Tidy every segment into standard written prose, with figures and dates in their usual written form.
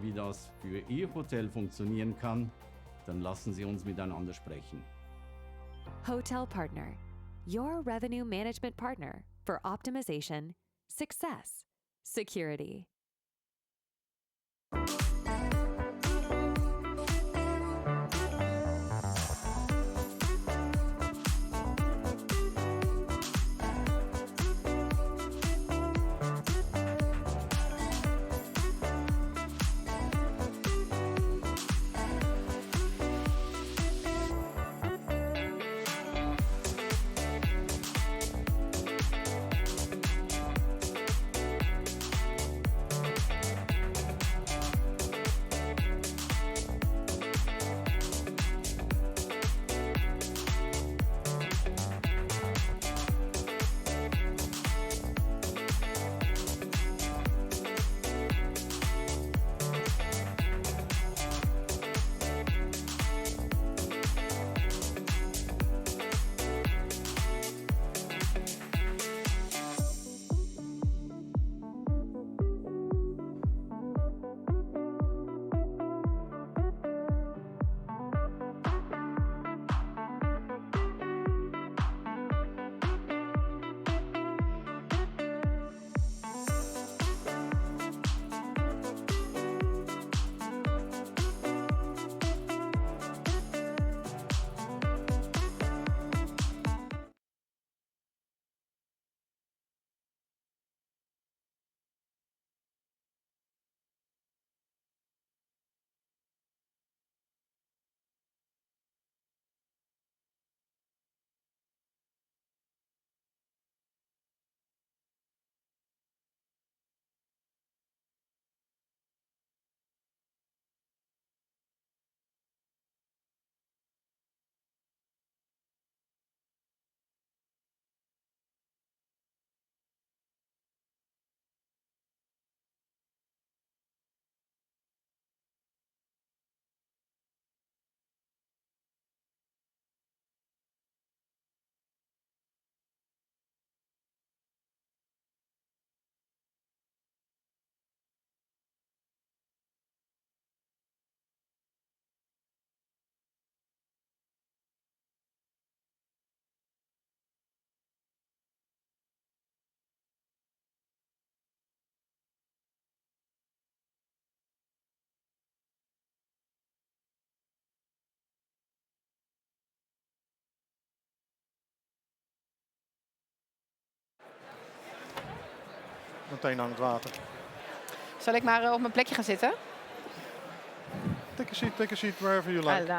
wie das für Ihr Hotel funktionieren kann, dann lassen Sie uns miteinander sprechen. HotelPartner, your revenue management partner for optimization, success, security. Meteen aan het water. Zal ik maar op mijn plekje gaan zitten? Take a seat wherever you like.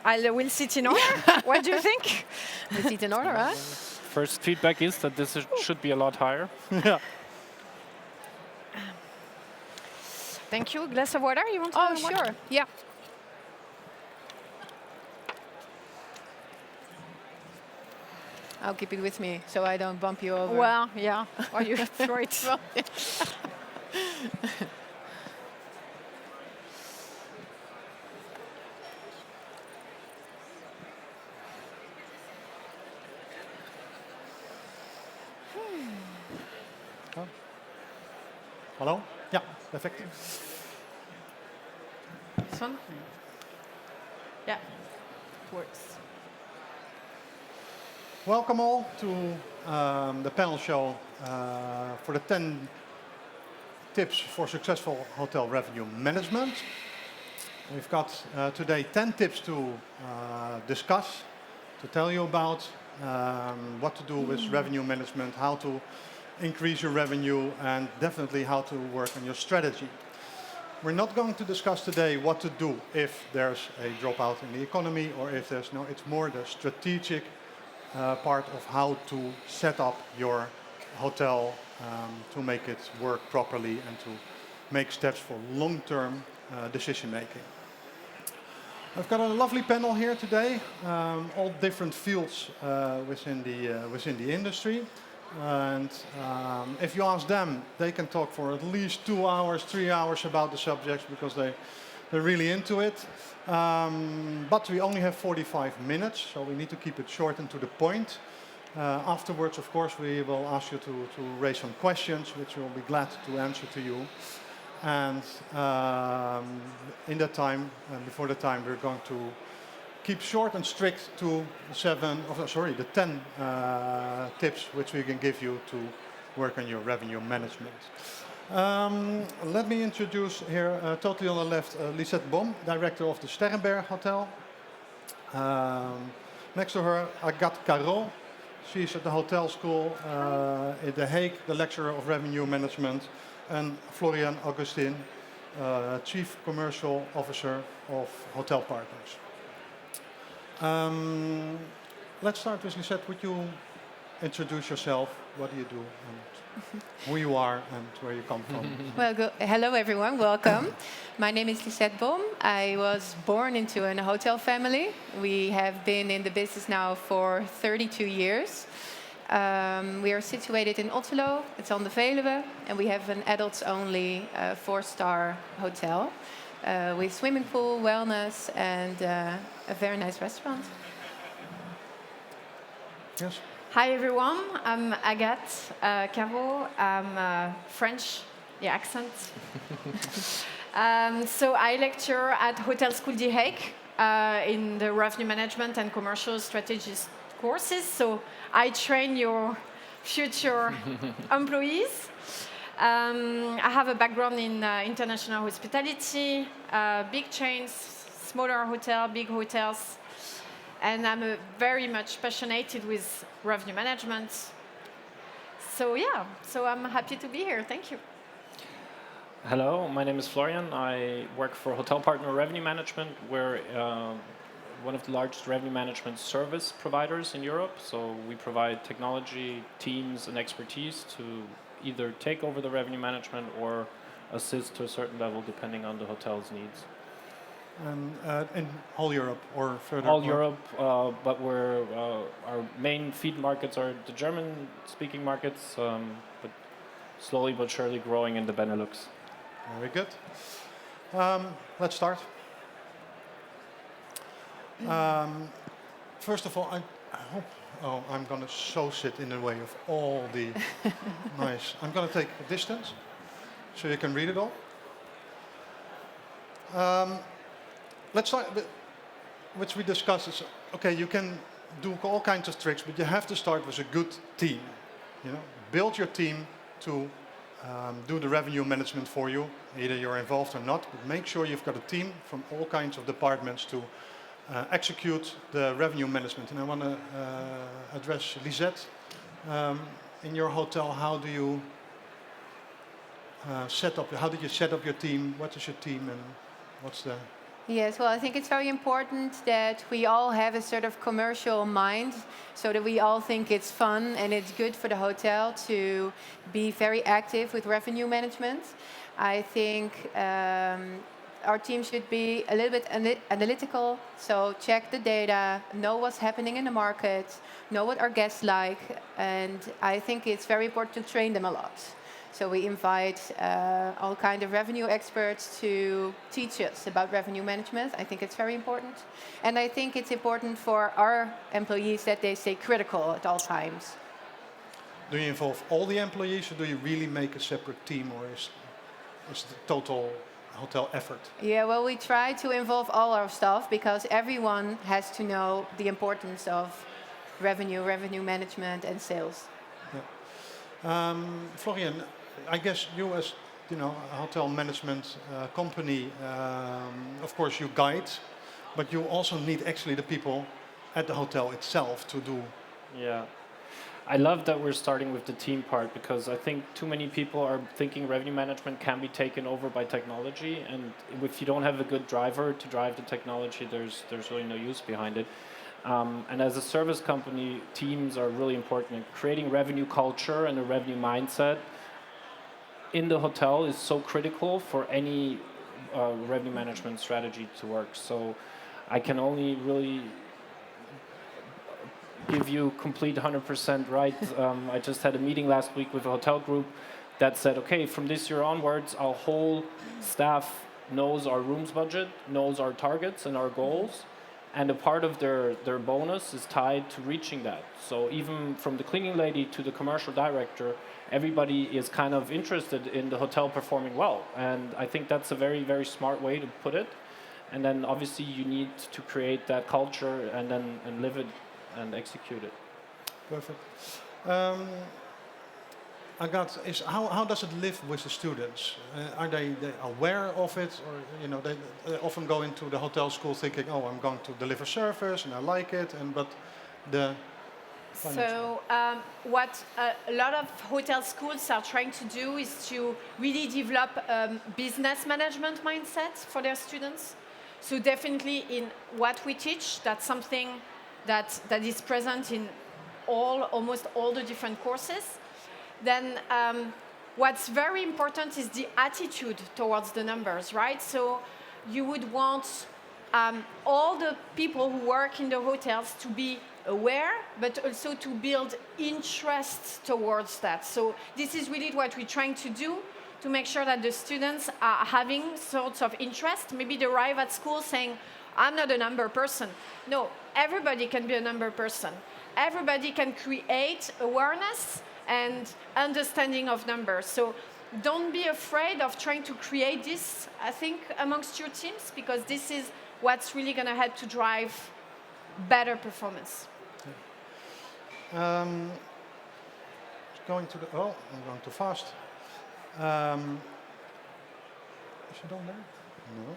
I will sit in order. What do you think? We sit in order, huh? First feedback is that this should be a lot higher. Yeah. Thank you. Glass of water? You want Oh, water? sure. Yeah. I'll keep it with me so I don't bump you over. Well, yeah. Or you throw it. Well, Hallo? Ja, perfect. This one? Yeah, works. Welcome all to the panel show for the 10 tips for successful hotel revenue management. We've got today 10 tips to discuss, to tell you about what to do with revenue management, how to increase your revenue, and definitely how to work on your strategy. We're not going to discuss today what to do if there's a dropout in the economy or if there's no, it's more the strategic part of how to set up your hotel to make it work properly and to make steps for long-term decision making. I've got a lovely panel here today, all different fields within the industry. And if you ask them, they can talk for at least 2 hours, 3 hours about the subjects because they're really into it. But we only have 45 minutes, so we need to keep it short and to the point. Afterwards, of course, we will ask you to raise some questions, which we'll be glad to answer to you. And in that time, and before the time, we're going to keep short and strict to the 10 tips which we can give you to work on your revenue management. Let me introduce here, totally on the left, Liset Bom, director of the Sterrenberg Hotel. Next to her, Agathe Carreau. She's at the Hotelschool in The Hague, the lecturer of revenue management. And Florian Augustin, chief commercial officer of HotelPartners. Let's start with Liset. Would you introduce yourself? What do you do? And who you are and where you come from? Well, hello everyone, welcome. My name is Liset Bom. I was born into a hotel family. We have been in the business now for 32 years. We are situated in Otterlo, it's on the Veluwe, and we have an adults-only 4-star hotel with swimming pool, wellness, and a very nice restaurant. Yes. Hi everyone, I'm Agathe Carreau. I'm French, the accent. So I lecture at Hotelschool The Hague in the revenue management and commercial strategies courses. So I train your future employees. I have a background in international hospitality, big chains, smaller hotel, big hotels. And I'm very much passionate with revenue management. So yeah, so I'm happy to be here. Thank you. Hello, my name is Florian. I work for HotelPartner Revenue Management. We're one of the largest revenue management service providers in Europe. So we provide technology, teams, and expertise to either take over the revenue management or assist to a certain level depending on the hotel's needs. In whole Europe or further? All Europe, but our main feed markets are the German-speaking markets, but slowly but surely growing in the Benelux. Very good. Let's start. First of all, I hope. Oh, I'm going to sit in the way of all the nice. I'm going to take a distance so you can read it all. Let's start with which we discussed. Is, okay, you can do all kinds of tricks, but you have to start with a good team. You know, build your team to do the revenue management for you. Either you're involved or not, but make sure you've got a team from all kinds of departments to execute the revenue management. And I want to address Liset. In your hotel, how do you set up? How did you set up your team? What is your team, and what's the? Yes, well, I think it's very important that we all have a sort of commercial mind, so that we all think it's fun and it's good for the hotel to be very active with revenue management. I think our team should be a little bit analytical, so check the data, know what's happening in the market, know what our guests like, and I think it's very important to train them a lot. So we invite all kind of revenue experts to teach us about revenue management. I think it's very important. And I think it's important for our employees that they stay critical at all times. Do you involve all the employees, or do you really make a separate team, or is the total hotel effort? Yeah, well, we try to involve all our staff because everyone has to know the importance of revenue management and sales. Yeah. Florian, I guess you as a hotel management company, of course you guide, but you also need actually the people at the hotel itself to do. Yeah. I love that we're starting with the team part, because I think too many people are thinking revenue management can be taken over by technology, and if you don't have a good driver to drive the technology, there's really no use behind it. And as a service company, teams are really important. And creating revenue culture and a revenue mindset in the hotel is so critical for any revenue management strategy to work. So I can only really give you complete 100% right. I just had a meeting last week with a hotel group that said, okay, from this year onwards, our whole staff knows our rooms budget, knows our targets and our goals, and a part of their bonus is tied to reaching that. So even from the cleaning lady to the commercial director, everybody is kind of interested in the hotel performing well. And I think that's a very, very smart way to put it. And then obviously you need to create that culture and then live it and execute it. Perfect. Agathe, how does it live with the students? Are they aware of it, or they often go into the hotel school thinking, oh, I'm going to deliver service and I like it, but the So what a lot of hotel schools are trying to do is to really develop business management mindset for their students. So definitely in what we teach, that's something that is present in almost all the different courses. Then what's very important is the attitude towards the numbers, right? So you would want all the people who work in the hotels to be aware, but also to build interest towards that. So this is really what we're trying to do, to make sure that the students are having sorts of interest. Maybe they arrive at school saying, I'm not a number person. No, everybody can be a number person. Everybody can create awareness and understanding of numbers. So don't be afraid of trying to create this, I think, amongst your teams, because this is what's really going to help to drive better performance. Going to I'm going too fast. Is it on there? No.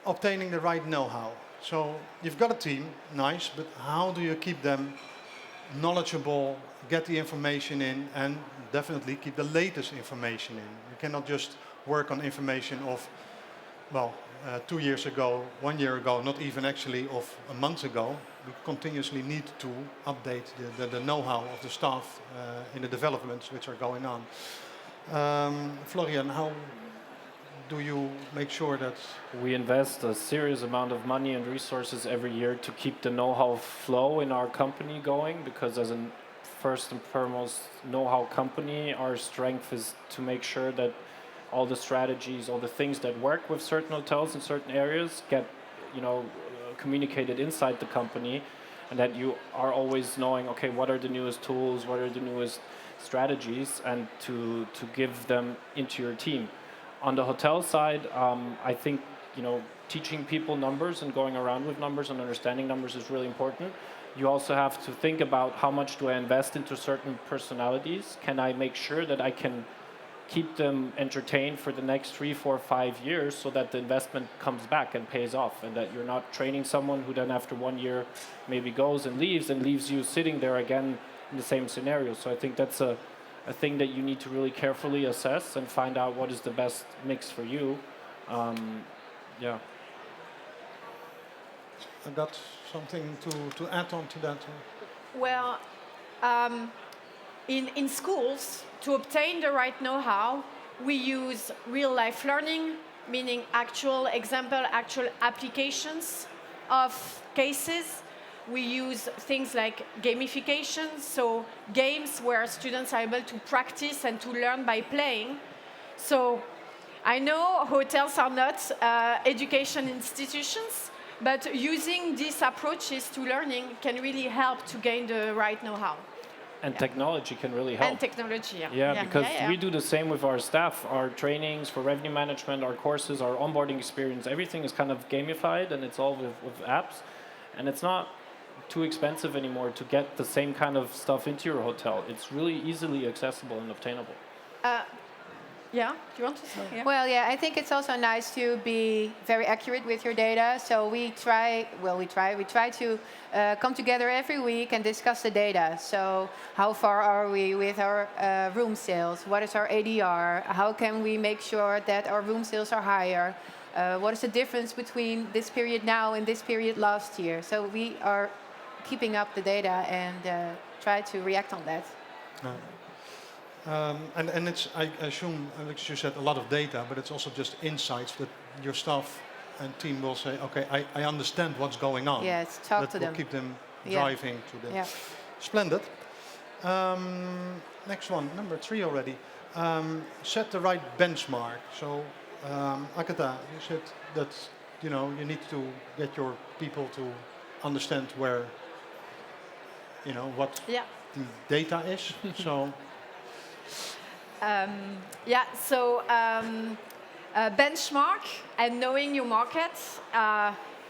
Obtaining the right know-how. So you've got a team, nice, but how do you keep them knowledgeable, get the information in, and definitely keep the latest information in? You cannot just work on information of, 2 years ago, 1 year ago, not even actually of a month ago. We continuously need to update the know-how of the staff in the developments which are going on. Florian, how do you make sure that... We invest a serious amount of money and resources every year to keep the know-how flow in our company going, because as a first and foremost know-how company, our strength is to make sure that all the strategies, all the things that work with certain hotels in certain areas get, communicated inside the company, and that you are always knowing, okay, what are the newest tools, what are the newest strategies, and to give them into your team. On the hotel side, I think, teaching people numbers and going around with numbers and understanding numbers is really important. You also have to think about how much do I invest into certain personalities? Can I make sure that I can keep them entertained for the next 3, 4, 5 years so that the investment comes back and pays off, and that you're not training someone who then after 1 year maybe goes and leaves you sitting there again in the same scenario. So I think that's a thing that you need to really carefully assess and find out what is the best mix for you. Yeah. I got something to add on to that. Well, in schools, to obtain the right know-how, we use real-life learning, meaning actual applications of cases. We use things like gamification, so games where students are able to practice and to learn by playing. So I know hotels are not education institutions, but using these approaches to learning can really help to gain the right know-how. And technology can really help. And technology, yeah. Yeah, because we do the same with our staff, our trainings for revenue management, our courses, our onboarding experience. Everything is kind of gamified, and it's all with apps. And it's not too expensive anymore to get the same kind of stuff into your hotel. It's really easily accessible and obtainable. Yeah, do you want to say? Yeah. Well, yeah, I think it's also nice to be very accurate with your data. So we try to come together every week and discuss the data. So how far are we with our room sales? What is our ADR? How can we make sure that our room sales are higher? What is the difference between this period now and this period last year? So we are keeping up the data and try to react on that. And it's, I assume, Alex, you said a lot of data, but it's also just insights that your staff and team will say, okay, I understand what's going on. Yes, talk to them. That will keep them driving to the... Yeah. Splendid. Next one, number 3 already. Set the right benchmark. So, Agathe, you said that you need to get your people to understand where, what Yeah. the data is. So benchmark and knowing your market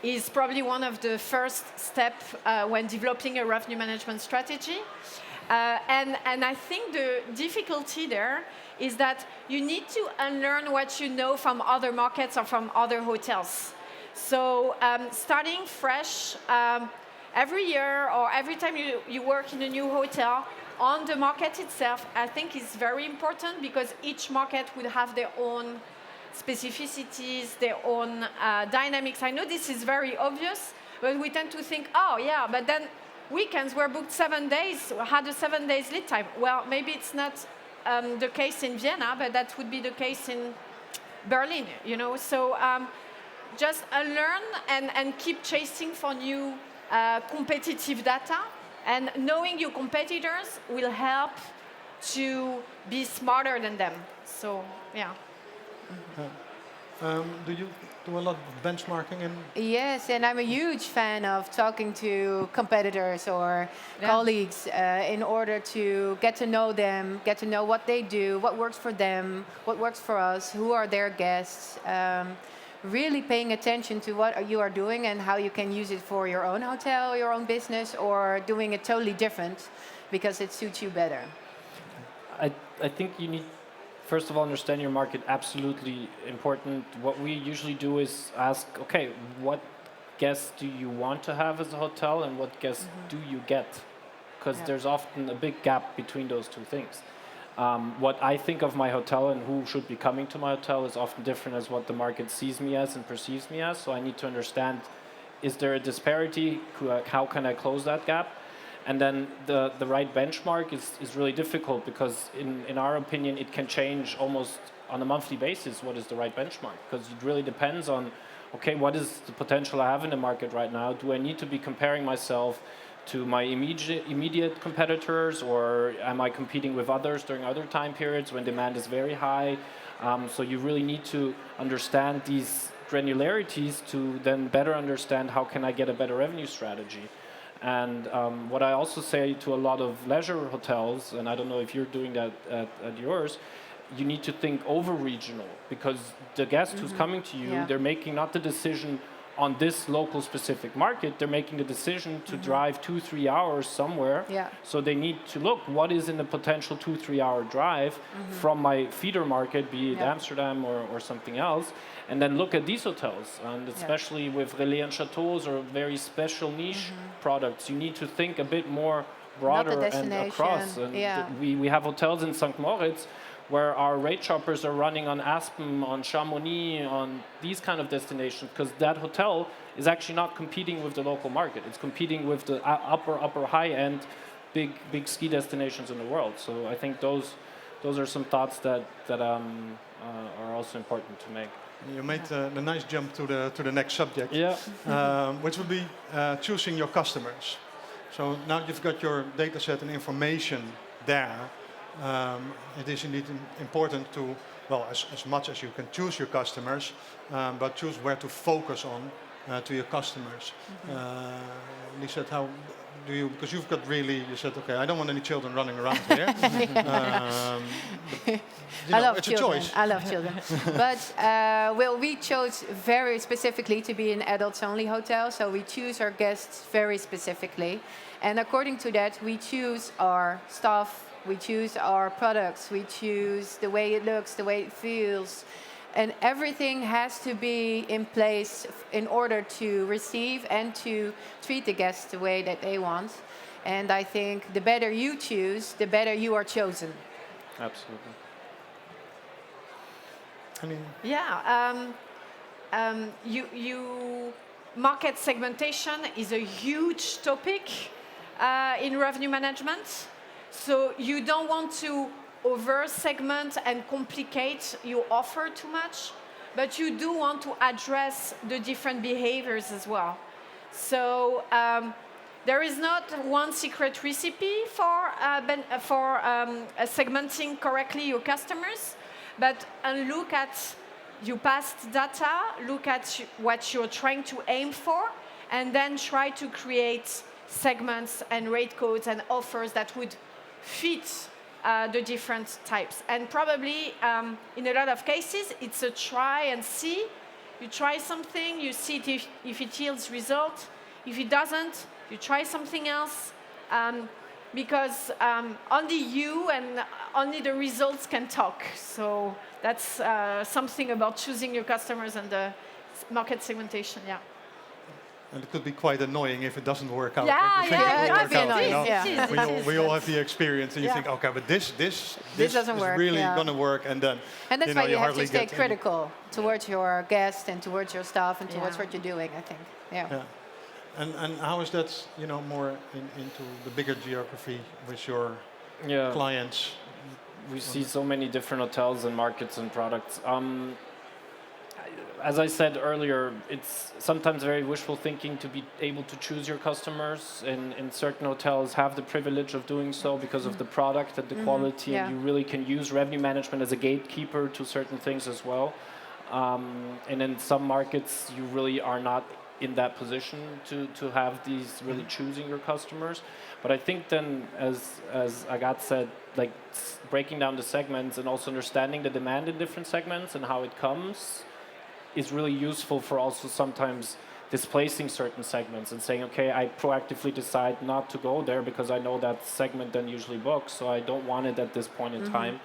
is probably one of the first steps when developing a revenue management strategy. And I think the difficulty there is that you need to unlearn what you know from other markets or from other hotels. So starting fresh every year or every time you work in a new hotel, on the market itself, I think is very important because each market will have their own specificities, their own dynamics. I know this is very obvious, but we tend to think, oh yeah, but then weekends were booked 7 days, had a 7 days lead time. Well, maybe it's not the case in Vienna, but that would be the case in Berlin, So just unlearn and keep chasing for new competitive data. And knowing your competitors will help to be smarter than them. So, yeah. do you do a lot of benchmarking in? Yes, and I'm a huge fan of talking to competitors or colleagues in order to get to know them, get to know what they do, what works for them, what works for us, who are their guests. Really paying attention to what you are doing and how you can use it for your own hotel, your own business, or doing it totally different because it suits you better. I think you need, first of all, understand your market. Absolutely important. What we usually do is ask, okay, what guests do you want to have as a hotel and what guests do you get? Because there's often a big gap between those two things. What I think of my hotel and who should be coming to my hotel is often different as what the market sees me as and perceives me as. So I need to understand, is there a disparity? How can I close that gap? And then the right benchmark is really difficult because in our opinion, it can change almost on a monthly basis. What is the right benchmark? Because it really depends on, okay, what is the potential I have in the market right now? Do I need to be comparing myself to my immediate competitors, or am I competing with others during other time periods when demand is very high? So you really need to understand these granularities to then better understand how can I get a better revenue strategy. And what I also say to a lot of leisure hotels, and I don't know if you're doing that at yours, you need to think over regional because the guest who's coming to you, they're making not the decision on this local specific market, they're making the decision to drive 2-3 hours somewhere. So they need to look what is in the potential 2-3 hour drive from my feeder market, be it Amsterdam or something else, and then look at these hotels. And especially with relais and chateaux or very special niche products, you need to think a bit more broader and across. And we have hotels in St. Moritz where our rate shoppers are running on Aspen, on Chamonix, on these kind of destinations, because that hotel is actually not competing with the local market. It's competing with the upper high-end, big ski destinations in the world. So I think those are some thoughts that are also important to make. You made the nice jump to the next subject, which would be choosing your customers. So now you've got your data set and information there. It is indeed important to, well, as much as you can choose your customers, but choose where to focus on to your customers. Liset, how do you, because you've got really, you said, okay, I don't want any children running around here. I love it's children. a choice. I love children. But well, we chose very specifically to be an adults-only hotel, so we choose our guests very specifically. And according to that, we choose our staff, we choose our products, we choose the way it looks, the way it feels. And everything has to be in place in order to receive and to treat the guests the way that they want. And I think the better you choose, the better you are chosen. Absolutely. I mean, market segmentation is a huge topic in revenue management. So you don't want to over-segment and complicate your offer too much, but you do want to address the different behaviors as well. So there is not one secret recipe for segmenting correctly your customers, but look at you past data, look at what you're trying to aim for, and then try to create segments and rate codes and offers that would fit the different types. And probably, in a lot of cases, it's a try and see. You try something, you see if it yields result. If it doesn't, you try something else. Because only you and only the results can talk. So that's something about choosing your customers and the market segmentation, yeah. And it could be quite annoying if it doesn't work out. Yeah, Like you think yeah, it will it work can out, be. you know? Yeah. We all have the experience, and you Yeah. think, okay, but this doesn't is work, really yeah. going to work, and then And that's why you have hardly to stay get any- critical towards your guests and towards your staff and towards Yeah. what you're doing, I think. Yeah. Yeah. And how is that, more into the bigger geography with your clients? We see so many different hotels and markets and products. As I said earlier, it's sometimes very wishful thinking to be able to choose your customers, and certain hotels have the privilege of doing so because of the product and the quality, Yeah. and you really can use revenue management as a gatekeeper to certain things as well. And in some markets, you really are not in that position to have these really choosing your customers. But I think then, as Agathe said, like breaking down the segments and also understanding the demand in different segments and how it comes is really useful for also sometimes displacing certain segments and saying, okay, I proactively decide not to go there because I know that segment then usually books, so I don't want it at this point in time.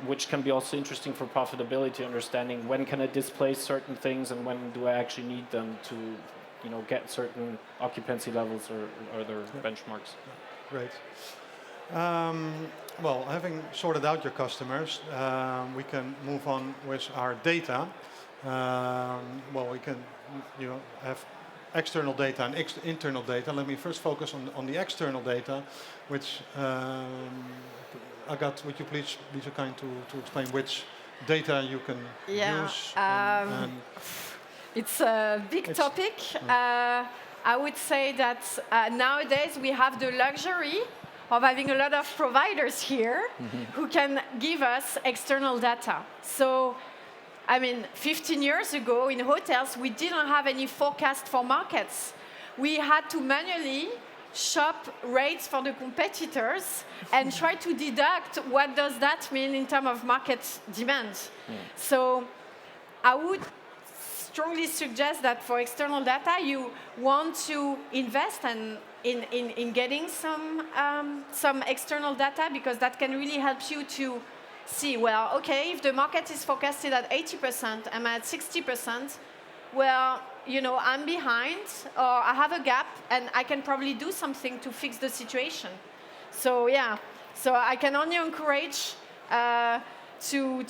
Which can be also interesting for profitability, understanding when can I displace certain things and when do I actually need them to get certain occupancy levels or other benchmarks. Great. Well, having sorted out your customers, we can move on with our data. Well, we can have external data and internal data. Let me first focus on the external data, which Agathe, would you please be so kind to explain which data you can use? It's a big topic. I would say that nowadays we have the luxury of having a lot of providers here who can give us external data. So, 15 years ago in hotels, we didn't have any forecast for markets. We had to manually shop rates for the competitors and try to deduct what does that mean in terms of market demand. So I would strongly suggest that for external data, you want to invest in getting some external data, because that can really help you to see, well, okay, if the market is forecasted at 80%, I'm at 60%, well, I'm behind, or I have a gap, and I can probably do something to fix the situation. So yeah, so I can only encourage to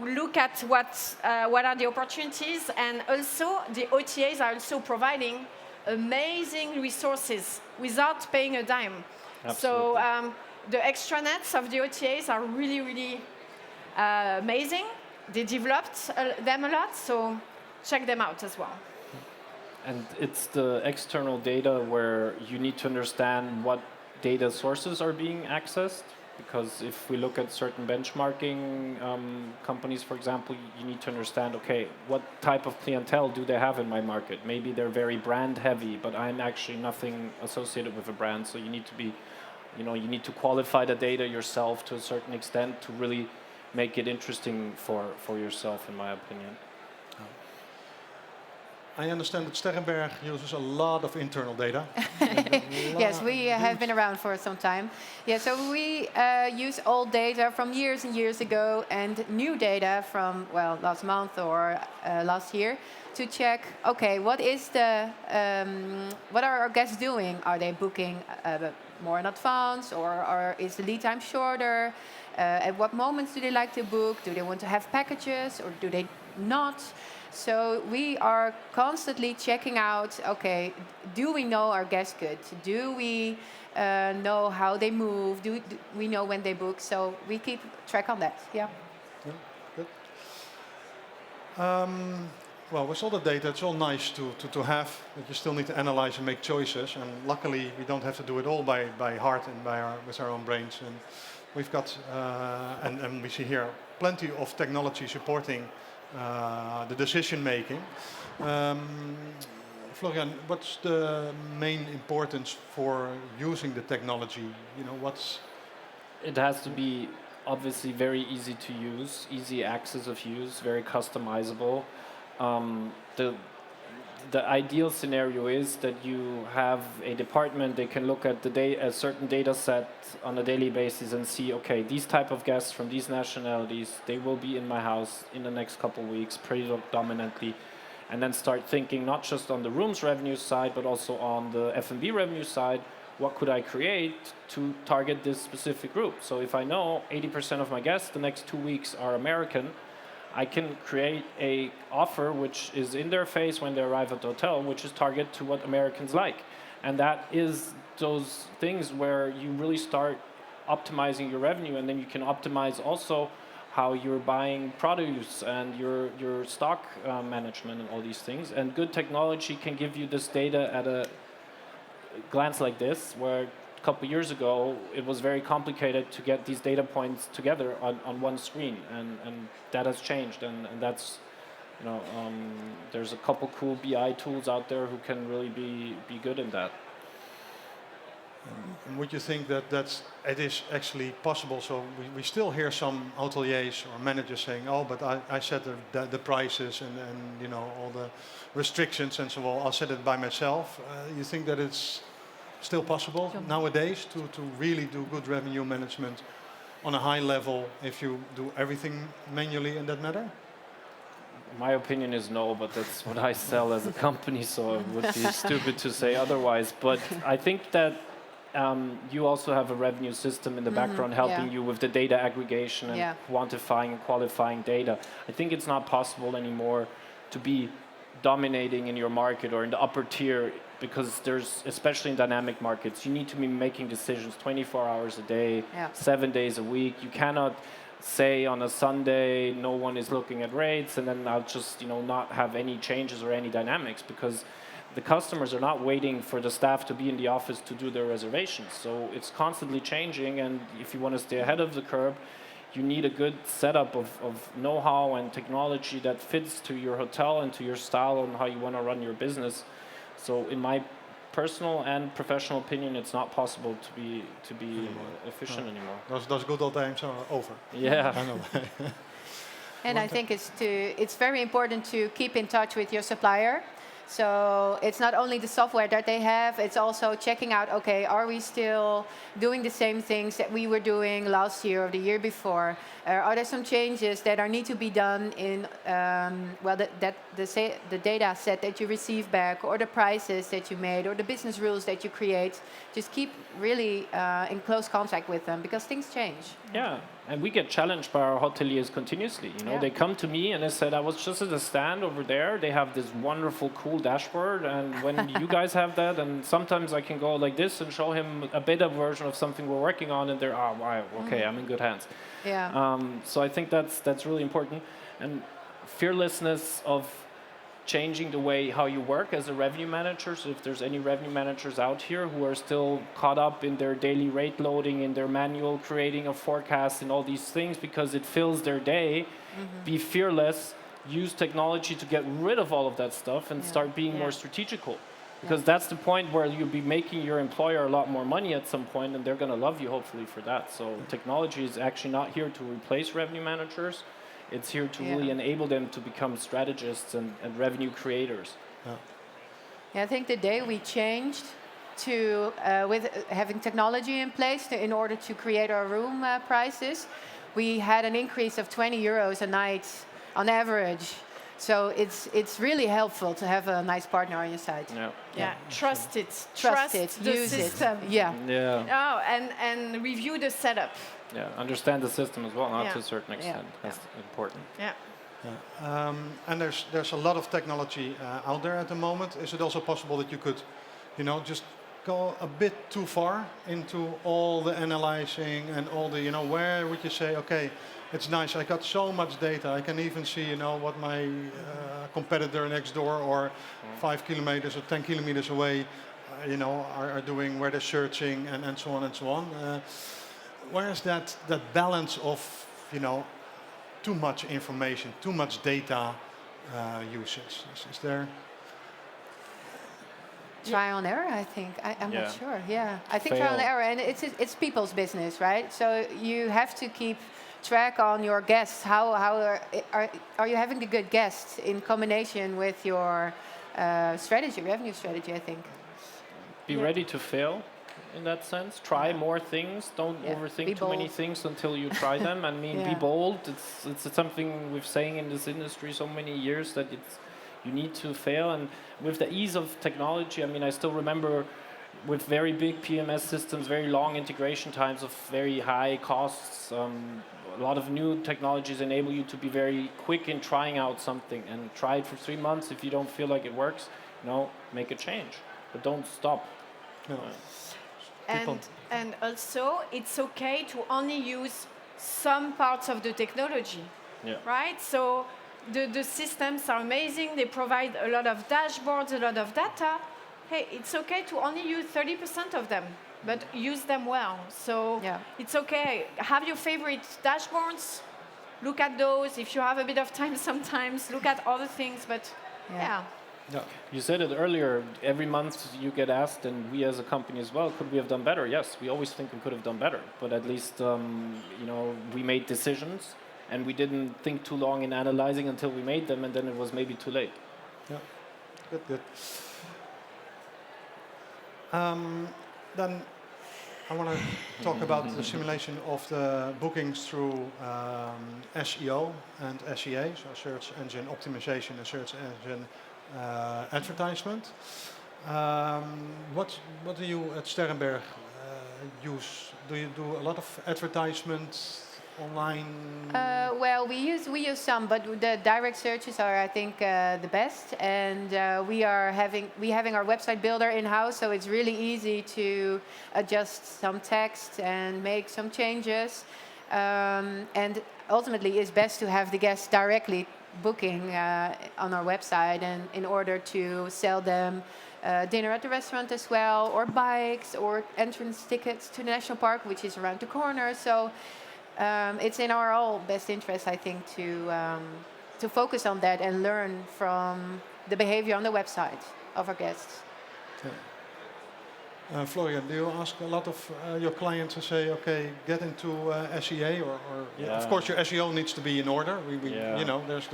look at what are the opportunities, and also the OTAs are also providing amazing resources without paying a dime. Absolutely. So the extranets of the OTAs are really, really amazing. They developed them a lot, so check them out as well. And it's the external data where you need to understand what data sources are being accessed. Because if we look at certain benchmarking companies, for example, you need to understand, okay, what type of clientele do they have in my market? Maybe they're very brand heavy, but I'm actually nothing associated with a brand. So you need to be, you need to qualify the data yourself to a certain extent to really make it interesting for yourself, in my opinion. I understand that Sterrenberg uses a lot of internal data. Yes, we have been around for some time. Yeah, so we use old data from years and years ago and new data from, well, last month or last year to check, okay, what are our guests doing? Are they booking more in advance, or is the lead time shorter? At what moments do they like to book? Do they want to have packages, or do they not? So we are constantly checking out, okay, do we know our guests good? Do we know how they move? Do we know when they book? So we keep track on that, yeah. Yeah, good. Well, with all the data, it's all nice to have, but you still need to analyze and make choices. And luckily, we don't have to do it all by heart and with our own brains. And We've got, and we see here, plenty of technology supporting the decision making. Florian, what's the main importance for using the technology? You know, It has to be obviously very easy to use, easy access of use, very customizable. The ideal scenario is that you have a department, they can look at a certain data set on a daily basis and see, okay, these type of guests from these nationalities, they will be in my house in the next couple of weeks, predominantly, and then start thinking not just on the rooms revenue side, but also on the F&B revenue side, what could I create to target this specific group? So if I know 80% of my guests the next 2 weeks are American, I can create a offer which is in their face when they arrive at the hotel, which is target to what Americans like. And that is those things where you really start optimizing your revenue, and then you can optimize also how you're buying produce and your stock management and all these things. And good technology can give you this data at a glance like this, where a couple of years ago it was very complicated to get these data points together on one screen, and that has changed, and that's, you know, there's a couple cool BI tools out there who can really be good in that. And would you think that it is actually possible? So we still hear some hoteliers or managers saying, "Oh, but I set the prices and you know, all the restrictions and so on. I'll set it by myself." You think that it's still possible nowadays to really do good revenue management on a high level if you do everything manually in that matter? My opinion is no, but that's what I sell as a company, so it would be stupid to say otherwise. But I think that you also have a revenue system in the background helping you with the data aggregation and quantifying and qualifying data. I think it's not possible anymore to be dominating in your market or in the upper tier, because there's, especially in dynamic markets, you need to be making decisions 24 hours a day, 7 days a week. You cannot say on a Sunday no one is looking at rates and then I'll just, you know, not have any changes or any dynamics, because the customers are not waiting for the staff to be in the office to do their reservations. So it's constantly changing, and if you want to stay ahead of the curve, you need a good setup of know-how and technology that fits to your hotel and to your style and how you want to run your business. So in my personal and professional opinion, it's not possible to be efficient anymore. Those good old times are over. Yeah. I know. And I think it's very important to keep in touch with your supplier. So it's not only the software that they have, it's also checking out, okay, are we still doing the same things that we were doing last year or the year before? Are there some changes that need to be done in, the data set that you receive back, or the prices that you made, or the business rules that you create? Just keep really in close contact with them, because things change. Yeah, and we get challenged by our hoteliers continuously. You know, they come to me and they said, I was just at a stand over there. They have this wonderful, cool dashboard, and when you guys have that, and sometimes I can go like this and show him a beta version of something we're working on, and they're, oh, wow, okay, I'm in good hands. Yeah. So I think that's really important, and fearlessness of changing the way how you work as a revenue manager. So if there's any revenue managers out here who are still caught up in their daily rate loading, in their manual creating a forecast and all these things because it fills their day, be fearless, use technology to get rid of all of that stuff and start being more strategical. Because that's the point where you'll be making your employer a lot more money at some point, and they're going to love you hopefully for that. So technology is actually not here to replace revenue managers. It's here to really enable them to become strategists and revenue creators. Yeah, I think the day we changed to with having technology in place in order to create our room prices, we had an increase of 20 euros a night on average. So it's really helpful to have a nice partner on your side. Yeah, trust it. Trust it, the use system. it. Yeah. Oh, and review the setup. Yeah, understand the system as well, not to a certain extent. That's important. Yeah. And there's a lot of technology out there at the moment. Is it also possible that you could, you know, just go a bit too far into all the analyzing and all the, you know, where would you say, okay, it's nice, I got so much data, I can even see, you know, what my competitor next door or 5 kilometers or 10 kilometers away, you know, are doing, where they're searching and so on and so on. where's that balance of, too much information, too much data usage? Is there? Trial and error, I think. I'm Yeah. not sure. Yeah, I think Fail. trial and error, and it's people's business, right? So you have to keep track on your guests. How are you having a good guest in combination with your strategy, revenue strategy? I think. Be ready to fail in that sense. Try more things. Don't Yeah. overthink Be too many bold. things until you try them. I mean, be Yeah. bold. It's something we've saying in this industry so many years that you need to fail. And with the ease of technology, I mean, I still remember with very big PMS systems, very long integration times of very high costs. A lot of new technologies enable you to be very quick in trying out something and try it for 3 months. If you don't feel like it works, make a change, but don't stop. No. People- And also, it's okay to only use some parts of the technology, Yeah. right? So the systems are amazing. They provide a lot of dashboards, a lot of data. Hey, it's okay to only use 30% of them, but use them well. So Yeah. it's okay. Have your favorite dashboards. Look at those. If you have a bit of time sometimes, look at other things. But yeah. Yeah. You said it earlier, every month you get asked, and we as a company as well, could we have done better? Yes, we always think we could have done better, but at least, we made decisions, and we didn't think too long in analyzing until we made them, and then it was maybe too late. Yeah. Good. Then I want to talk about the simulation of the bookings through SEO and SEA, so search engine optimization and search engine advertisement. What do you at Sterrenberg use? Do you do a lot of advertisement online? Well, we use some, but the direct searches are, I think, the best. And we having our website builder in house, so it's really easy to adjust some text and make some changes. And ultimately, it's best to have the guests directly booking on our website, and in order to sell them dinner at the restaurant as well, or bikes, or entrance tickets to the national park, which is around the corner. So. It's in our all best interest, I think, to focus on that and learn from the behavior on the website of our guests. Florian, do you ask a lot of your clients to say, okay, get into SEA, or Yeah. of course your SEO needs to be in order. Yeah. There's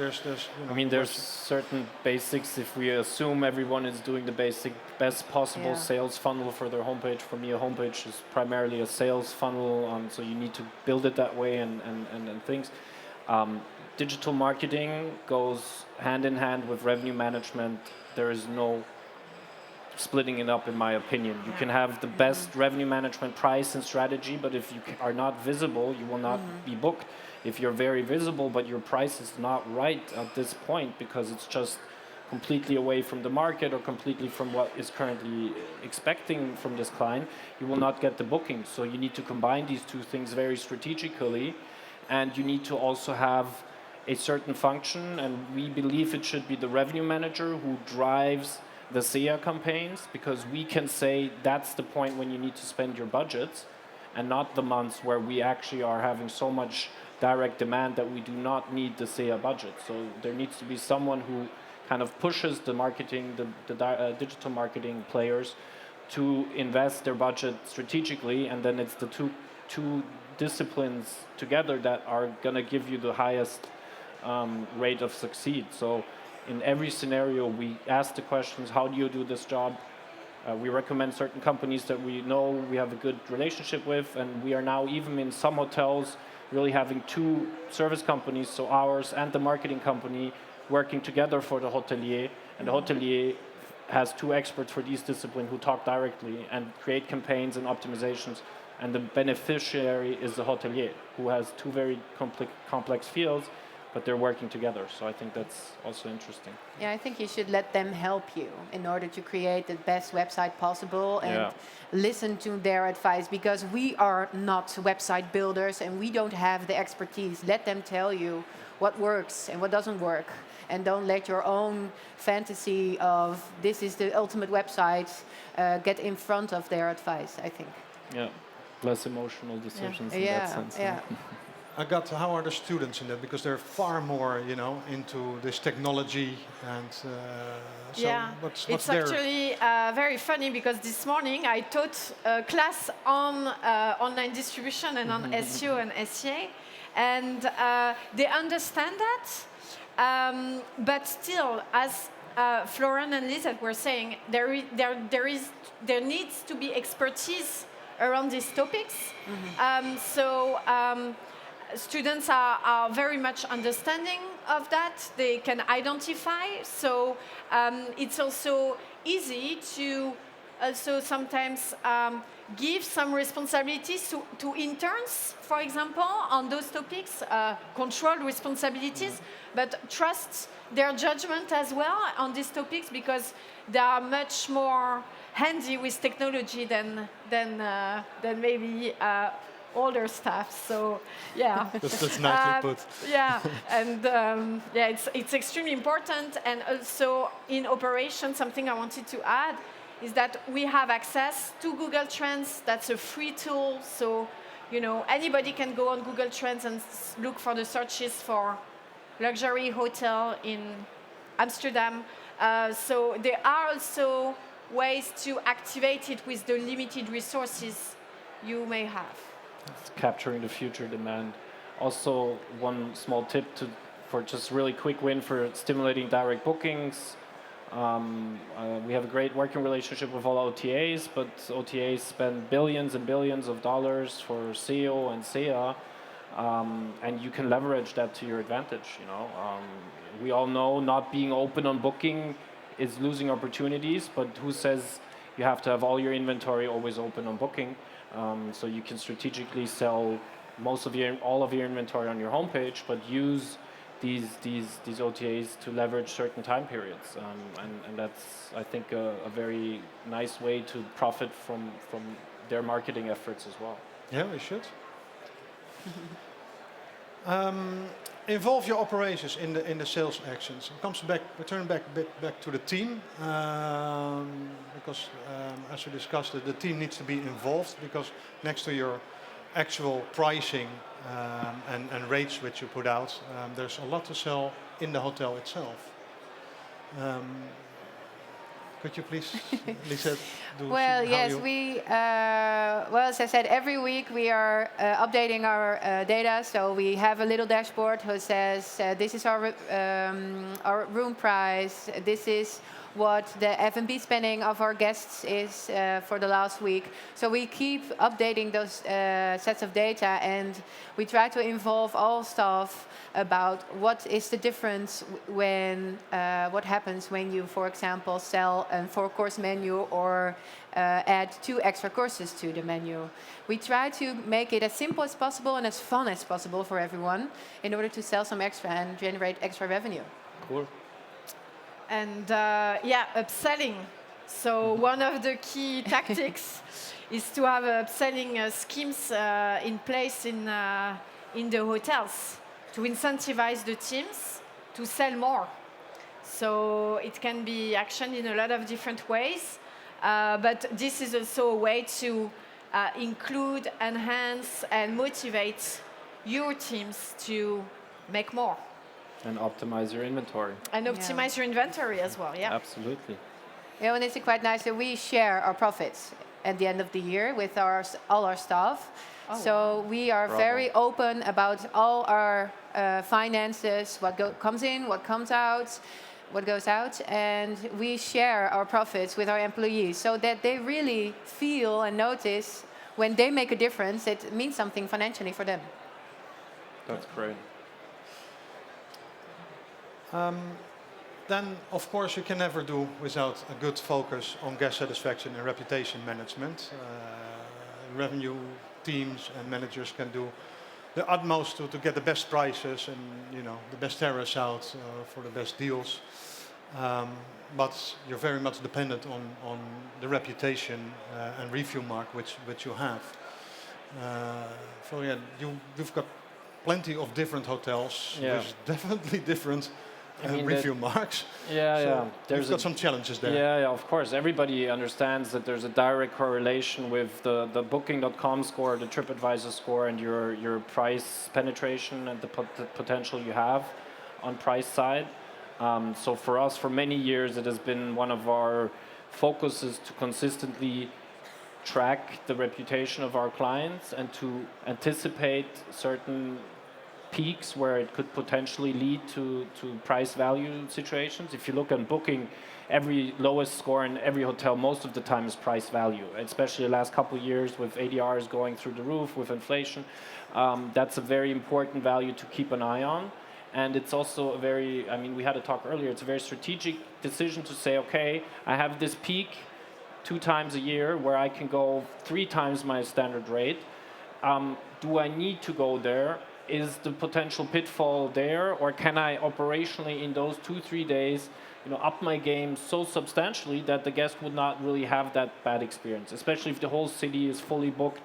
I mean, there's certain basics. If we assume everyone is doing the best possible Yeah. sales funnel for their homepage, for me, a homepage is primarily a sales funnel, so you need to build it that way and things. Digital marketing goes hand in hand with revenue management. There is no splitting it up, in my opinion. You can have the best revenue management price and strategy, but if you are not visible, you will not be booked. If you're very visible, but your price is not right at this point because it's just completely away from the market or completely from what is currently expecting from this client, you will not get the booking. So you need to combine these two things very strategically, and you need to also have a certain function, and we believe it should be the revenue manager who drives the SEA campaigns, because we can say that's the point when you need to spend your budgets, and not the months where we actually are having so much direct demand that we do not need the SEA budget. So there needs to be someone who kind of pushes the marketing, the digital marketing players to invest their budget strategically, and then it's the two disciplines together that are going to give you the highest rate of succeed. So in every scenario, we ask the questions, how do you do this job? We recommend certain companies that we know we have a good relationship with, and we are now even in some hotels really having two service companies, so ours and the marketing company, working together for the hotelier, and the hotelier has two experts for these disciplines who talk directly and create campaigns and optimizations, and the beneficiary is the hotelier, who has two very complex fields, but they're working together. So I think that's also interesting. Yeah, I think you should let them help you in order to create the best website possible, and listen to their advice, because we are not website builders and we don't have the expertise. Let them tell you what works and what doesn't work, and don't let your own fantasy of this is the ultimate website get in front of their advice, I think. Yeah. less emotional decisions in Yeah, that sense. yeah. Agathe, how are the students in that? Because they're far more, into this technology and so Yeah, what's it's their... actually very funny because this morning I taught a class on online distribution and on SEO and SEA, and they understand that, but still, as Florian and Liset were saying, there needs to be expertise around these topics. Students are very much understanding of that. They can identify. So it's also easy to also sometimes give some responsibilities to interns, for example, on those topics, controlled responsibilities, but trust their judgment as well on these topics because they are much more handy with technology than maybe older staff. So yeah, That's nicely put. yeah, and it's extremely important. And also in operation, something I wanted to add is that we have access to Google Trends. That's a free tool, so anybody can go on Google Trends and look for the searches for luxury hotel in Amsterdam. So there are also ways to activate it with the limited resources you may have. It's capturing the future demand. Also, one small tip for just really quick win for stimulating direct bookings. We have a great working relationship with all OTAs, but OTAs spend billions and billions of dollars for SEO and SEA, and you can leverage that to your advantage. We all know not being open on booking is losing opportunities, but who says you have to have all your inventory always open on booking? So you can strategically sell all of your inventory on your homepage, but use these OTAs to leverage certain time periods, and that's, I think, a very nice way to profit from their marketing efforts as well. Yeah, we should. Involve your operations in the sales actions. Return back to the team, because as we discussed, the team needs to be involved, because next to your actual pricing and rates which you put out, there's a lot to sell in the hotel itself. Could you please, Liset, Well, yes, as I said, every week we are updating our data. So we have a little dashboard who says this is our room price. This is what the F&B spending of our guests is for the last week. So we keep updating those sets of data, and we try to involve all staff about what is the difference when what happens when you, for example, sell a 4-course menu or add 2 extra courses to the menu. We try to make it as simple as possible and as fun as possible for everyone in order to sell some extra and generate extra revenue. Cool. And upselling. So one of the key tactics is to have upselling schemes in place in the hotels to incentivize the teams to sell more. So it can be actioned in a lot of different ways, but this is also a way to include, enhance, and motivate your teams to make more. And optimize your inventory. And optimize your inventory as well, yeah. Absolutely. Yeah, and it's quite nice that we share our profits at the end of the year with all our staff. Oh, so wow. we are very open about all our finances, what comes in, what comes out, what goes out, and we share our profits with our employees so that they really feel and notice when they make a difference, it means something financially for them. That's great. Then, of course, you can never do without a good focus on guest satisfaction and reputation management. Revenue teams and managers can do the utmost to get the best prices and the best tariffs out for the best deals. But you're very much dependent on the reputation and review mark which you have. Florian, you've got plenty of different hotels with definitely different review marks. Yeah, So yeah. There's got some challenges there. Yeah, yeah, of course. Everybody understands that there's a direct correlation with the Booking.com score, the TripAdvisor score, and your price penetration and the potential you have on price side. So for us, for many years, it has been one of our focuses to consistently track the reputation of our clients and to anticipate certain peaks where it could potentially lead to price value situations. If you look at Booking, every lowest score in every hotel most of the time is price value, especially the last couple of years with ADRs going through the roof with inflation. That's a very important value to keep an eye on. And it's also a very, we had a talk earlier, it's a very strategic decision to say, okay, I have this peak 2 times a year where I can go 3 times my standard rate. Do I need to go there? Is the potential pitfall there, or can I operationally in those 2-3 days, up my game so substantially that the guest would not really have that bad experience? Especially if the whole city is fully booked,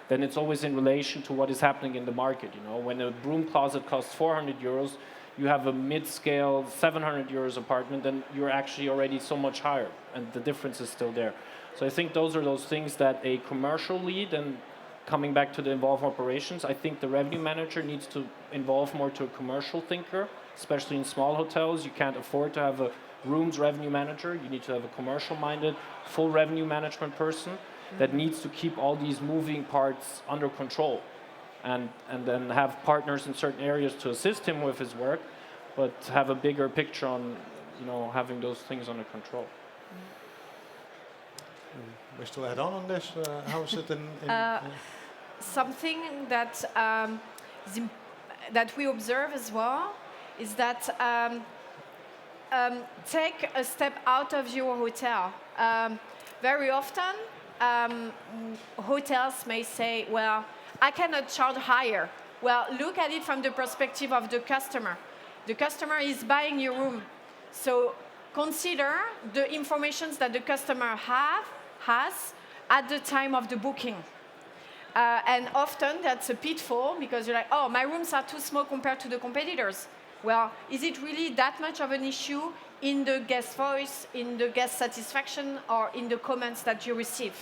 then it's always in relation to what is happening in the market. When a broom closet costs 400 euros, you have a mid-scale 700 euros apartment, then you're actually already so much higher, and the difference is still there. So I think those are those things that a commercial lead, and coming back to the involved operations, I think the revenue manager needs to involve more to a commercial thinker, especially in small hotels. You can't afford to have a rooms revenue manager. You need to have a commercial-minded, full revenue management person that needs to keep all these moving parts under control, and then have partners in certain areas to assist him with his work, but have a bigger picture on, having those things under control. Wish to add on this? How is it in something that that we observe as well is that take a step out of your hotel. Very often, hotels may say, well, I cannot charge higher. Well, look at it from the perspective of the customer. The customer is buying your room. So consider the information that the customer has at the time of the booking. And often that's a pitfall because you're like, oh, my rooms are too small compared to the competitors. Well, is it really that much of an issue in the guest voice, in the guest satisfaction, or in the comments that you receive?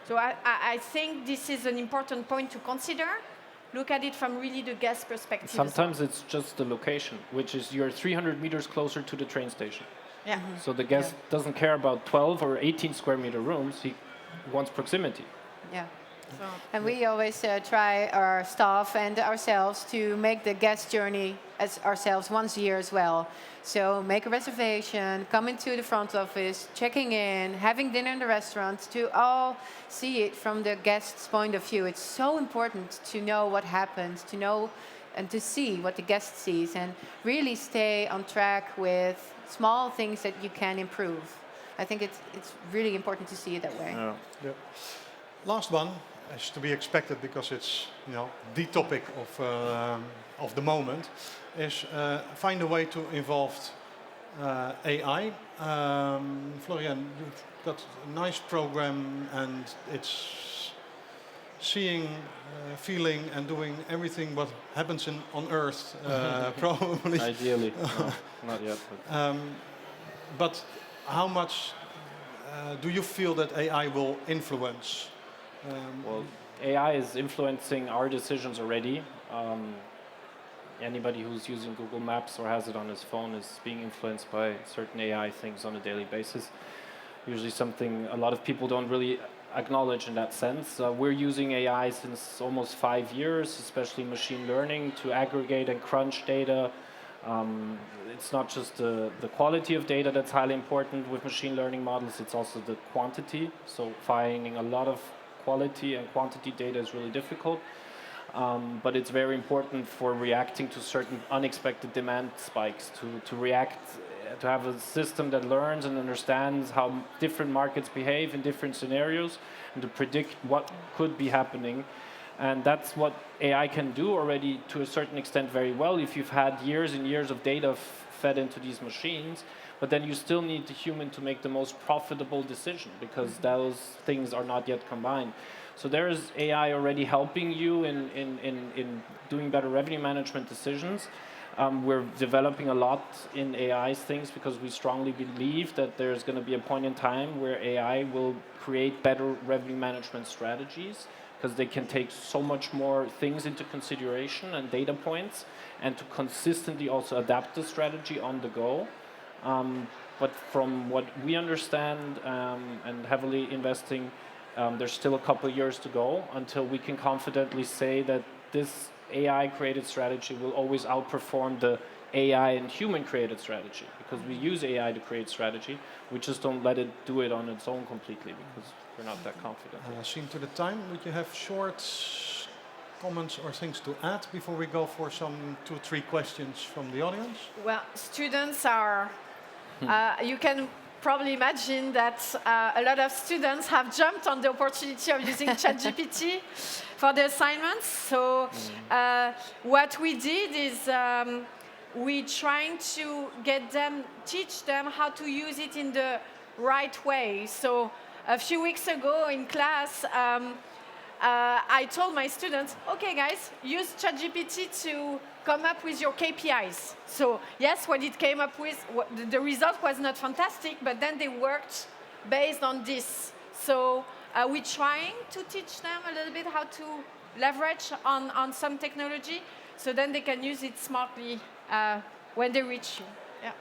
So I think this is an important point to consider. Look at it from really the guest perspective. Sometimes it's just the location, which is you're 300 meters closer to the train station. Yeah. Mm-hmm. So the guest doesn't care about 12 or 18 square meter rooms. He wants proximity. Yeah. So, And we always try our staff and ourselves to make the guest journey as ourselves once a year as well. So make a reservation, come into the front office, checking in, having dinner in the restaurant, to all see it from the guest's point of view. It's so important to know what happens, to know and to see what the guest sees, and really stay on track with small things that you can improve. I think it's really important to see it that way. Yeah. Yeah. Last one is to be expected because it's the topic of the moment. Is find a way to involve AI. Florian, you've got a nice program and it's seeing, feeling and doing everything what happens on Earth, probably. Ideally, no, not yet. But how much do you feel that AI will influence? Well, AI is influencing our decisions already. Anybody who's using Google Maps or has it on his phone is being influenced by certain AI things on a daily basis. Usually something a lot of people don't really acknowledge in that sense. We're using AI since almost 5 years, especially machine learning, to aggregate and crunch data. It's not just the quality of data that's highly important with machine learning models, it's also the quantity. So finding a lot of quality and quantity data is really difficult. But it's very important for reacting to certain unexpected demand spikes, to react, to have a system that learns and understands how different markets behave in different scenarios, and to predict what could be happening. And that's what AI can do already to a certain extent very well if you've had years and years of data fed into these machines, but then you still need the human to make the most profitable decision because those things are not yet combined. So there is AI already helping you in doing better revenue management decisions, We're developing a lot in AI things because we strongly believe that there's going to be a point in time where AI will create better revenue management strategies because they can take so much more things into consideration and data points and to consistently also adapt the strategy on the go. But from what we understand and heavily investing, there's still a couple of years to go until we can confidently say that this AI-created strategy will always outperform the AI and human-created strategy because we use AI to create strategy. We just don't let it do it on its own completely because we're not that confident. Seen to the time, would you have short comments or things to add before we go for some 2-3 questions from the audience? Well, students are, you can probably imagine that a lot of students have jumped on the opportunity of using ChatGPT for the assignments. So what we did is we trying to teach them how to use it in the right way. So a few weeks ago in class, I told my students, okay guys, use ChatGPT to come up with your KPIs. So yes, what it came up with, the result was not fantastic, but then they worked based on this. So we're trying to teach them a little bit how to leverage on some technology, so then they can use it smartly when they reach you. Yeah.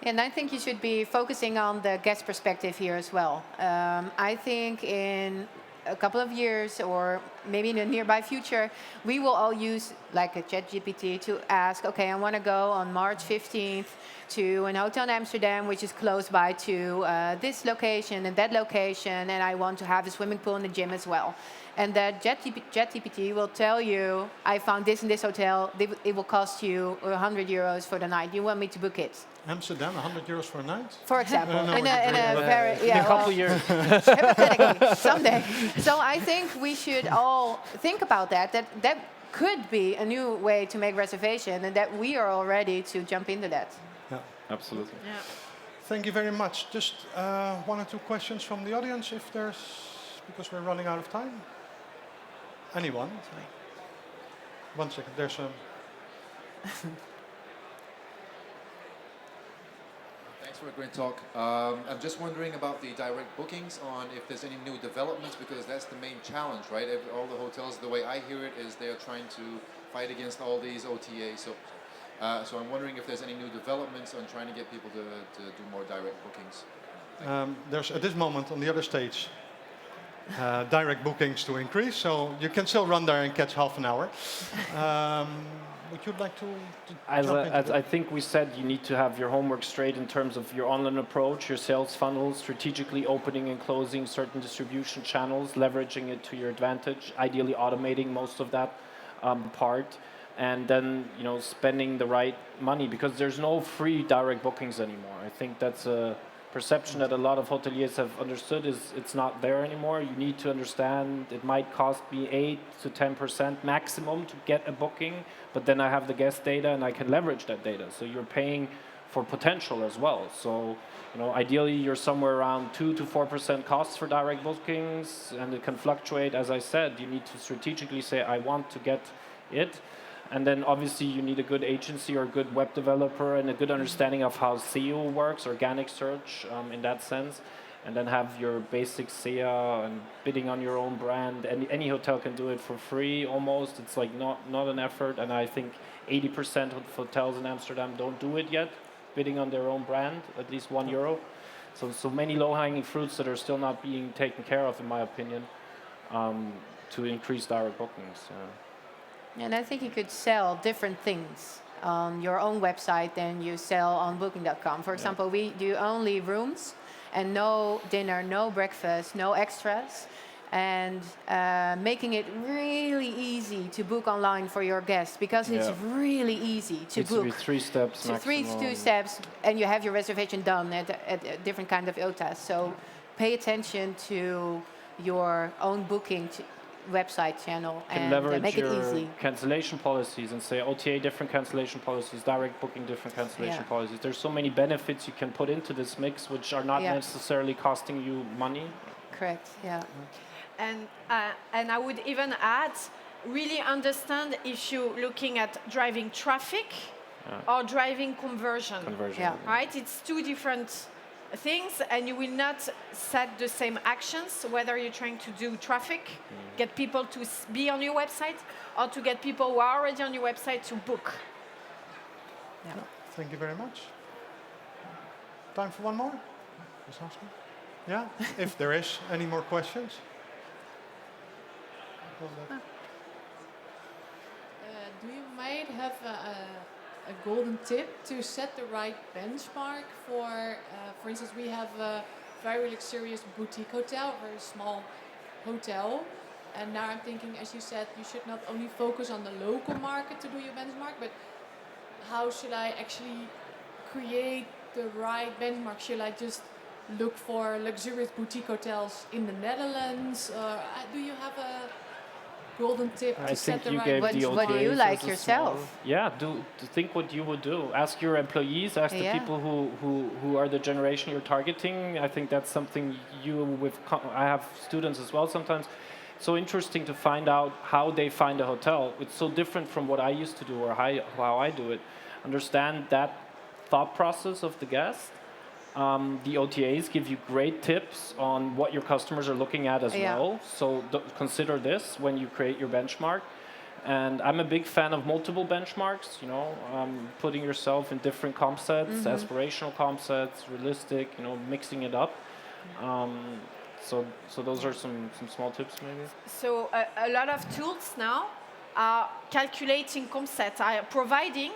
And I think you should be focusing on the guest perspective here as well. I think in a couple of years or maybe in the nearby future, we will all use like a ChatGPT to ask, okay, I want to go on March 15th to an hotel in Amsterdam, which is close by to this location and that location, and I want to have a swimming pool and a gym as well. And that ChatGPT will tell you, I found this in this hotel, it will cost you 100 euros for the night. You want me to book it? Amsterdam, 100 euros for a night? For example, in a couple years. Hypothetically, someday. So I think we should all think about that could be a new way to make reservation, and that we are all ready to jump into that. Yeah, absolutely. Yeah. Thank you very much. Just 1 or 2 questions from the audience, if there's, because we're running out of time. Anyone? 1 second. There's a. Thanks for a great talk. I'm just wondering about the direct bookings, on if there's any new developments, because that's the main challenge, right? All the hotels, the way I hear it, is they're trying to fight against all these OTAs. So I'm wondering if there's any new developments on trying to get people to do more direct bookings. There's at this moment on the other stage direct bookings to increase, so you can still run there and catch half an hour. Would you like to jump into that? I think we said you need to have your homework straight in terms of your online approach, your sales funnels, strategically opening and closing certain distribution channels, leveraging it to your advantage, ideally automating most of that part, and then spending the right money, because there's no free direct bookings anymore. I think that's a perception that a lot of hoteliers have understood, is it's not there anymore. You need to understand it might cost me 8 to 10% maximum to get a booking, but then I have the guest data and I can leverage that data. So you're paying for potential as well. So ideally you're somewhere around 2 to 4% costs for direct bookings, and it can fluctuate. As I said, you need to strategically say, I want to get it. And then obviously you need a good agency or a good web developer and a good understanding of how SEO works, organic search in that sense. And then have your basic SEO and bidding on your own brand. Any hotel can do it for free almost. It's like not an effort. And I think 80% of hotels in Amsterdam don't do it yet, bidding on their own brand, at least €1. So many low-hanging fruits that are still not being taken care of, in my opinion, to increase direct bookings. And I think you could sell different things on your own website than you sell on booking.com. For example, we do only rooms and no dinner, no breakfast, no extras, and making it really easy to book online for your guests, because it's really easy to book. It's 3 steps maximum. 2 steps, and you have your reservation done at a different kind of OTAs. So pay attention to your own booking website channel and make it easy. Cancellation policies and say OTA different cancellation policies, direct booking different cancellation policies. There's so many benefits you can put into this mix, which are not necessarily costing you money. Correct. Yeah. And I would even add, really understand if you're looking at driving traffic or driving conversion. Conversion. Right? It's two different things, and you will not set the same actions, whether you're trying to do traffic, get people to be on your website, or to get people who are already on your website to book. Yeah. Thank you very much. Time for one more? Just ask me. Yeah, if there is any more questions. Do you might have a golden tip to set the right benchmark for instance, we have a very luxurious boutique hotel, very small hotel, and now I'm thinking, as you said, you should not only focus on the local market to do your benchmark, but how should I actually create the right benchmark? Should I just look for luxurious boutique hotels in the Netherlands? Do you have a golden tip to set the right benchmark? What do you like yourself? Think what you would do. Ask your employees, ask the people who are the generation you're targeting. I think that's something I have students as well sometimes. So interesting to find out how they find a hotel. It's so different from what I used to do or how I do it. Understand that thought process of the guest. The OTAs give you great tips on what your customers are looking at as well. So consider this when you create your benchmark. And I'm a big fan of multiple benchmarks, putting yourself in different comp sets, aspirational comp sets, realistic, mixing it up. So those are some small tips maybe. So a lot of tools now are calculating comp sets, are providing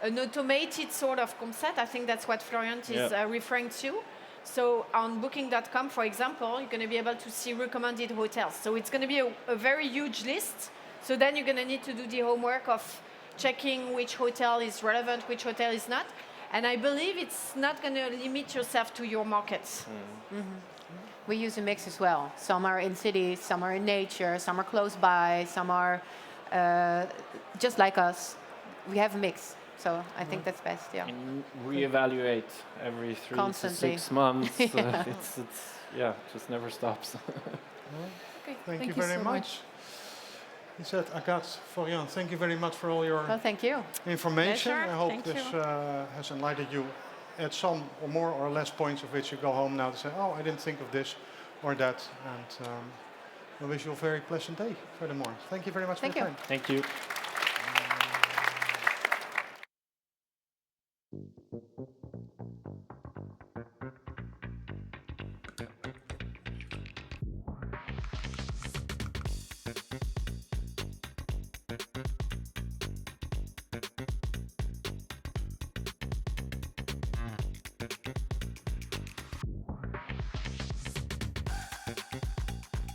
an automated sort of comp set. I think that's what Florian is referring to. So on booking.com, for example, you're going to be able to see recommended hotels. So it's going to be a very huge list. So then you're going to need to do the homework of checking which hotel is relevant, which hotel is not. And I believe it's not going to limit yourself to your markets. We use a mix as well. Some are in cities, some are in nature, some are close by, some are just like us. We have a mix. So I think that's best, And reevaluate every 3 Constantly. to 6 months. It's just never stops. Okay, Thank you very so much. Liset, Agathe, Florian, thank you very much for all your thank you. information. Pleasure. I hope Thank this you. has enlightened you at some or more or less points of which you go home now to say, oh, I didn't think of this or that. And I wish you a very pleasant day furthermore. Thank you very much for your time. Thank you.